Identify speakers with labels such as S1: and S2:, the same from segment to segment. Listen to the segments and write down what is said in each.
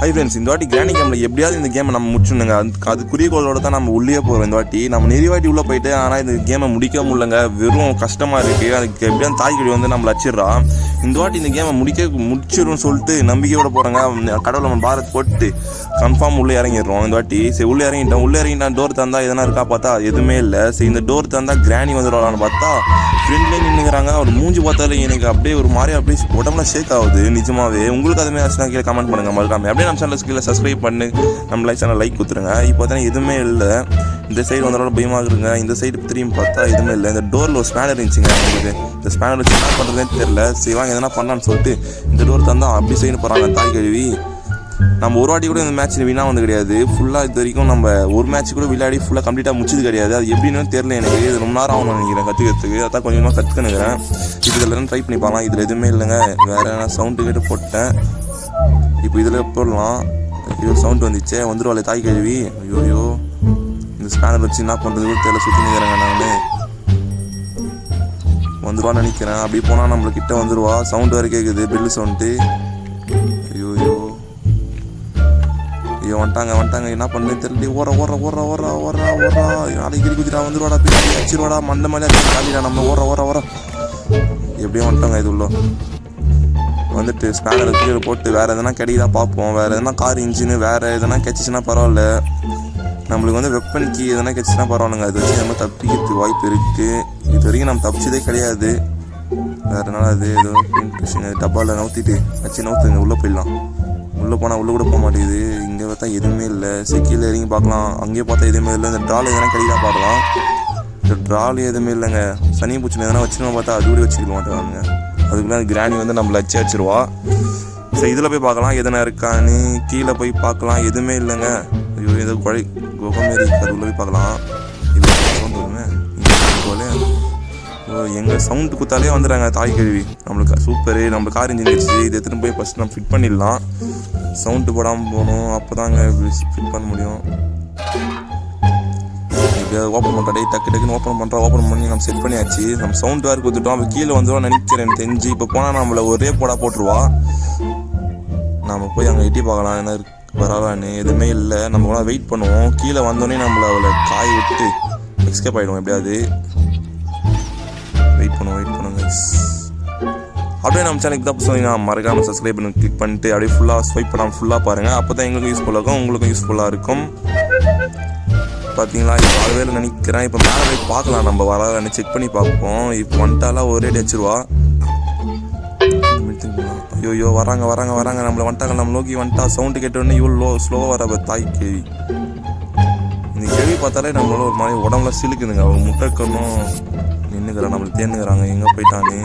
S1: Hi friends, இந்த வாட்டி கிராண்டி கேமில் எப்படியாவது இந்த கேமை நம்ம முடிச்சுடுங்க. அது குறிக்கோளோட தான் நம்ம உள்ளே போகிறோம். இந்த வாட்டி நம்ம நிறைய வாட்டி உள்ளே போயிட்டு ஆனால் இந்த கேமை முடிக்க முடியலங்க. வெறும் கஷ்டமாக இருக்குது. அதுக்கு எப்படியாவது தாய்க்கடி வந்து நம்மளை அச்சிடுறான். இந்த வாட்டி இந்த கேமை முடிச்சிடும்னு சொல்லிட்டு நம்பிக்கையோட போகிறாங்க. கடவுள் நம்ம பாரத் போட்டு கன்ஃபார்ம் உள்ளே இறங்கிடுறோம். இந்த வாட்டி சரி உள்ளே இறங்கிட்டான். டோர் தந்தா எதனா இருக்கா பார்த்தா எதுவுமே இல்லை. சரி இந்த டோர் தந்தா கிராணி வந்துடுவாங்கன்னு பார்த்தா ஃப்ரெண்ட்லேயே நின்றுக்கிறாங்க. அவர் மூஞ்சி பார்த்தாலே எனக்கு அப்படியே ஒரு மாதிரி அப்படியே உடம்புல ஷேக் ஆகுது. நிஜமாவே உங்களுக்கு அதுமாதிரி ஆச்சுன்னா கீழே கமெண்ட் பண்ணுங்க. மறக்காம அப்படியே நம்ம சேனல் கீழே சப்ஸ்கிரைப் பண்ணி நம்ம சேனல் லைக் கொடுத்துருங்க. இப்போ பார்த்தா எதுவுமே இல்லை. இந்த சைடு வந்தோட பயமாக இருக்குங்க. இந்த சைடு திரும்பி பார்த்தா எதுவுமே இல்லை. இந்த டோரில் ஒரு ஸ்பேனர் இருந்துச்சுங்க. உங்களுக்கு இந்த ஸ்பேனர் வச்சு என்ன பண்ணுறதுன்னு தெரியல. செய்வாங்க எதனா பண்ணலான்னு சொல்லிட்டு இந்த டோர் தந்தா அப்படி சைடு போகிறாங்க. தாய் கழுவி நம்ம ஒரு வாட்டி கூட இந்த மேட்ச்சில் வீணாக வந்து கிடையாது. ஃபுல்லாக இது வரைக்கும் நம்ம ஒரு மேட்ச் கூட விளையாடி ஃபுல்லாக கம்ப்ளீட்டாக முடிச்சது கிடையாது. அது எப்படின்னு தெரியல எனக்கு. இது ரொம்ப நேரம் ஆகணும்னு நினைக்கிறேன் கற்றுக்கிறதுக்கு. அதான் கொஞ்சமாக கற்றுக்கணுங்கிறேன். இதில் ட்ரை பண்ணி பார்க்கலாம். இதில் எதுவுமே இல்லைங்க. வேறு என்ன சவுண்டு கேட்டு போட்டேன். இப்போ இதில் போடலாம். ஐயோ சவுண்ட் வந்துச்சே. வந்துடுவாள் தாய் கழுவி. ஐயோ இந்த ஸ்பேனர் வச்சு என்ன பண்ணுறது தெரியல. சுற்றி நிற்கிறேங்க. நான் வந்துடுவான்னு நினைக்கிறேன். அப்படி போனால் நம்மளுக்கிட்ட வந்துடுவா. சவுண்டு வேறு கேட்குது. Bill sound. ஐயோ வந்துட்டாங்க. என்ன பண்ணுறது தெரியல. ஓர நாளைக்கு குதிரா வந்துடுவாடா. பின்னாடி அடிச்சிருவாடா. மண்டை மேலே காலிடா. நம்ம ஓர எப்படியும் வந்துட்டாங்க. இது உள்ள வந்துட்டு ஸ்பேனர் கீழே போட்டு வேறு எதனா கிடைக்குதா பார்ப்போம். வேறு எதனா கார் இன்ஜினு வேறு எதனா கிடச்சிச்சின்னா பரவாயில்ல. நம்மளுக்கு வந்து வெப்பன் கீ எதனா கிடச்சின்னா பரவாயில்லைங்க. அது வச்சு நம்ம தப்பிக்கிறதுக்கு வாய்ப்பு இருக்குது. இது வரைக்கும் நம்ம தப்பிச்சதே கிடையாது. வேறு நாள் அது ஏதோ டப்பாவில் நவுத்திட்டு நவுத்துங்க. உள்ளே போயிடலாம். உள்ளே போனால் உள்ளே கூட போக மாட்டேங்குது. இங்கே பார்த்தா எதுவுமே இல்லை. கீழே இறங்கி பார்க்கலாம். அங்கேயே பார்த்தா எதுவுமே இல்லை. இந்த ட்ரால் எதனா கிடைக்குதா பார்க்கலாம். இந்த ட்ரால் எதுவுமே இல்லைங்க. சனி பூச்சி எதனா வச்சுன்னு பார்த்தா அது கூட வச்சுக்க மாட்டாங்க. அதுக்குள்ளே அந்த கிராணி வந்து நம்மளை அடிச்சிருவா. சரி இதில் போய் பார்க்கலாம் எதனா இருக்கான்னு. கீழே போய் பார்க்கலாம். எதுவுமே இல்லைங்க. ஐயோ ஏதோ குகமாரி அது உள்ளே போய் பார்க்கலாம். இது சவுண்ட் வருமே. எங்கள் சவுண்டு குத்தாலே வந்துடுறாங்க தாய் கழுவி. நம்மளுக்கு சூப்பரு. நம்ம கார் இன்ஜின் வச்சு இது எடுத்துகிட்டு போய் ஃபஸ்ட் நம்ம ஃபிட் பண்ணிடலாம். சவுண்டு போடாமல் போகணும். அப்போ தாங்க ஃபிட் பண்ண முடியும். ஓப்பன் பண்ணுறா. டக்குன்னு ஓப்பன் பண்ணி நம்ம செட் பண்ணியாச்சு. நம்ம சவுண்ட் வேறு கொடுத்துட்டோம். அவள் கீழே வந்துடும் நினைக்கிறேன் தெரிஞ்சு. இப்போ போனால் நம்மளை ஒரே போட்டுருவா. நம்ம போய் அங்கே எட்டி பார்க்கலாம் என்ன வராதான்னு. எதுவுமே இல்லை. நம்ம கூட வெயிட் பண்ணுவோம். கீழே வந்தோடனே நம்மளை அவளை காய விட்டு எஸ்கேப் ஆகிடுவோம். எப்படியாவது வெயிட் பண்ணுவோம் கைஸ். அப்படியே நம்ம சேனலுக்கு தான் சொன்னீங்கன்னா மறக்காமல் சப்ஸ்கிரைப் பண்ணி கிளிக் பண்ணிட்டு அப்படியே ஃபுல்லாக ஸ்வைப் பண்ணாமல் ஃபுல்லாக பாருங்கள். அப்போ தான் எங்களுக்கும் யூஸ்ஃபுல்லாக இருக்கும், உங்களுக்கும் யூஸ்ஃபுல்லாக இருக்கும். பார்த்தீங்களா இப்போ வரவே நினைக்கிறேன். இப்போ மேலே போய் பார்க்கலாம். நம்ம வராதான்னு செக் பண்ணி பார்ப்போம். இப்போ வந்துட்டாலாம் ஒரே அடிச்சிருவா. ஐயோ வராங்க. நம்மளை வந்துட்டாங்க. நம்ம நோக்கி வந்துட்டா. சவுண்டு கேட்டோடனே இவ்வளோ ஸ்லோவாக வர தாய் கேள்வி. இந்த கேள்வி பார்த்தாலே நம்மளோட ஒரு மாதிரி உடம்புல சிலுக்குதுங்க. அவங்க முட்டைக்கணும் நின்றுக்கிறான். நம்மளுக்கு தேர்ந்துக்கிறாங்க. எங்கே போயிட்டானே.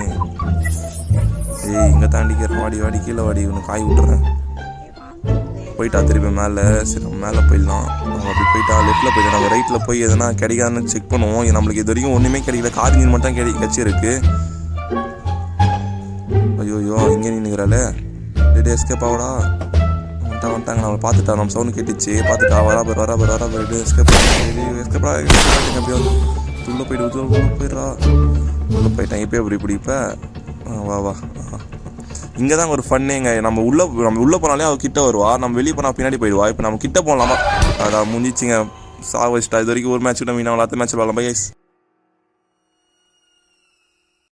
S1: இங்கே தாண்டிக்கிறேன். வாடி கீழே வாடி. இவனு காய் விட்டுறேன். போயிட்டா திருப்பி மேலே. சரி நம்ம மேலே போயிடலாம். நம்ம அப்படி போயிட்டா லெஃப்ட்டில் போயிட்டா. நம்ம ரைட்டில் போய் எதனா கிடைக்காதுன்னு செக் பண்ணுவோம். நம்மளுக்கு இது வரைக்கும் ஒன்றுமே கிடைக்கல. கார் இன்ஜின் மட்டும் கிடச்சிருக்கு. ஐயோ இங்கே நின்றுக்கிறாளே. Daddy escape ஆகடா. வந்துட்டாங்க. நம்ம பார்த்துட்டா. நம்ம சவுண்டு கேட்டுச்சு. பார்த்துட்டா. வரா எஸ்கேப் எப்படியாவது உள்ளே போயிடுறா. உள்ளே போயிட்டான். இப்போ எப்படி இப்போ வா இங்கே தான் ஒரு ஃபன்னேங்க. நம்ம உள்ளே போனாலே அவள் கிட்ட வருவா. நம்ம வெளியே போனால் பின்னாடி போயிடுவா. இப்போ நம்ம கிட்ட போகலாமா? அதான் முடிஞ்சிச்சிங்க. சாவச்சிட்டா. இது வரைக்கும் ஒரு மேட்ச் விட வீணா. அடுத்த மேட்ச் விளாடலாம். Bye guys.